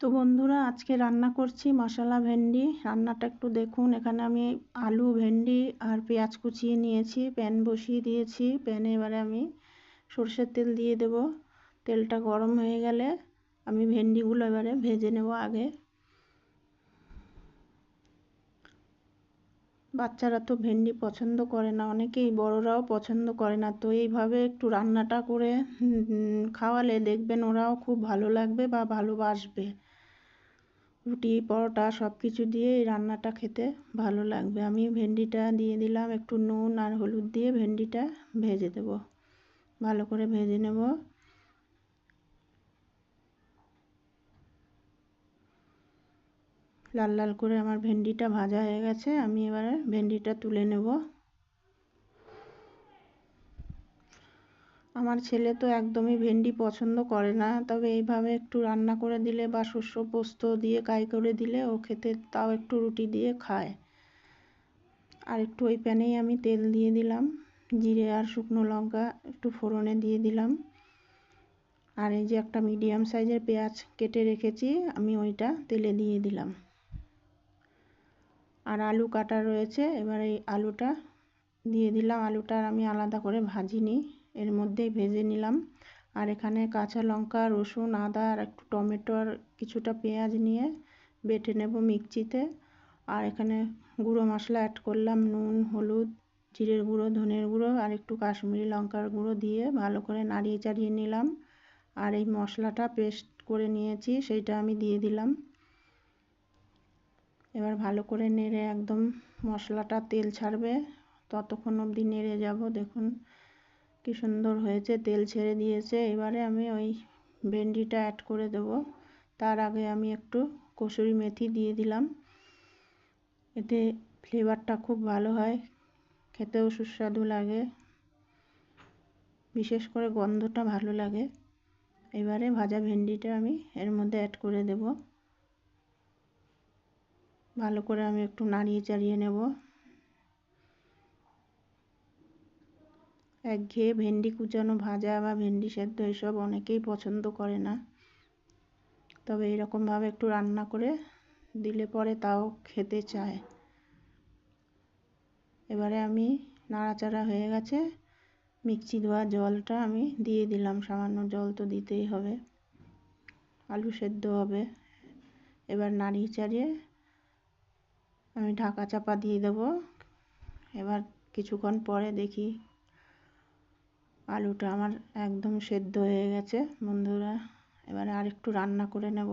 তো বন্ধুরা, আজকে রান্না করছি মশলা ভেন্ডি। রান্নাটা একটু দেখুন। এখানে আমি আলু, ভেন্ডি আর পেঁয়াজ কুচিয়ে নিয়েছি। প্যান বসিয়ে দিয়েছি। প্যানে এবারে আমি সরষের তেল দিয়ে দেব। তেলটা গরম হয়ে গেলে আমি ভেন্ডিগুলো এবারে ভেজে নেব। আগে বাচ্চারা তো ভেন্ডি পছন্দ করে না, অনেকেই বড়রাও পছন্দ করে না। তো এইভাবে একটু রান্নাটা করে খাওয়ালে দেখবেন ওরাও খুব ভালো লাগবে বা ভালোবাসবে। রুটি, পরোটা সব কিছু দিয়ে এই রান্নাটা খেতে ভালো লাগবে। আমি ভেন্ডিটা দিয়ে দিলাম, একটু নুন আর হলুদ দিয়ে ভেন্ডিটা ভেজে দেব। ভালো করে ভেজে নেব। লাল লাল করে আমার ভেন্ডিটা ভাজা হয়ে গেছে। আমি এবারে ভেন্ডিটা তুলে নেব। আমার ছেলে তো একদমই ভেন্ডি পছন্দ করে না, তবে এইভাবে একটু রান্না করে দিলে বা শস্য পোস্ত দিয়ে কাই করে দিলে ও খেতে তাও একটু রুটি দিয়ে খায়। আর একটু ওই প্যানেই আমি তেল দিয়ে দিলাম, জিরে আর শুকনো লঙ্কা একটু ফোড়নে দিয়ে দিলাম। আর এই যে একটা মিডিয়াম সাইজের পেঁয়াজ কেটে রেখেছি, আমি ওইটা তেলে দিয়ে দিলাম। আর আলু কাটা রয়েছে, এবার এই আলুটা দিয়ে দিলাম। আলুটা আমি আলাদা করে ভাজিনি, এর মধ্যেই ভেজে নিলাম। আর এখানে কাঁচা লঙ্কা, রসুন, আদা আর একটু টমেটো আর কিছুটা পেঁয়াজ নিয়ে বেটে নেব মিক্সিতে। আর এখানে গুঁড়ো মশলা অ্যাড করলাম, নুন, হলুদ, জিরের গুঁড়ো, ধনের গুঁড়ো আর একটু কাশ্মীরি লঙ্কার গুঁড়ো দিয়ে ভালো করে নাড়িয়ে চাড়িয়ে নিলাম। আর এই মশলাটা পেস্ট করে নিয়েছি সেইটা আমি দিয়ে দিলাম। এবার ভালো করে নেড়ে একদম মশলাটা তেল ছাড়বে ততক্ষণ অবধি নেড়ে যাব। দেখুন কি সুন্দর হয়েছে, তেল ছেড়ে দিয়েছে। এবারে আমি ওই ভেন্ডিটা অ্যাড করে দেব। তার আগে আমি একটু কসুরি মেথি দিয়ে দিলাম, এতে ফ্লেভারটা খুব ভালো হয়, খেতেও সুস্বাদু লাগে, বিশেষ করে গন্ধটা ভালো লাগে। এবারে ভাজা ভেন্ডিটা আমি এর মধ্যে অ্যাড করে দেব। ভালো করে আমি একটু নাড়িয়ে চাড়িয়ে নেব। একঘেয়ে ভেন্ডি কুচানো ভাজা বা ভেন্ডি সেদ্ধ এসব অনেকেই পছন্দ করে না, তবে এরকমভাবে একটু রান্না করে দিলে পরে তাও খেতে চায়। এবারে আমি নাড়াচাড়া হয়ে গেছে, মিক্সি ধোয়া জলটা আমি দিয়ে দিলাম। সামান্য জল তো দিতেই হবে, আলু সেদ্ধ হবে। এবার নাড়িয়ে চাড়িয়ে আমি ঢাকা চাপা দিয়ে দেব। এবার কিছুক্ষণ পরে দেখি আলুটা আমার একদম সেদ্ধ হয়ে গেছে বন্ধুরা। এবারে আরেকটু রান্না করে নেব।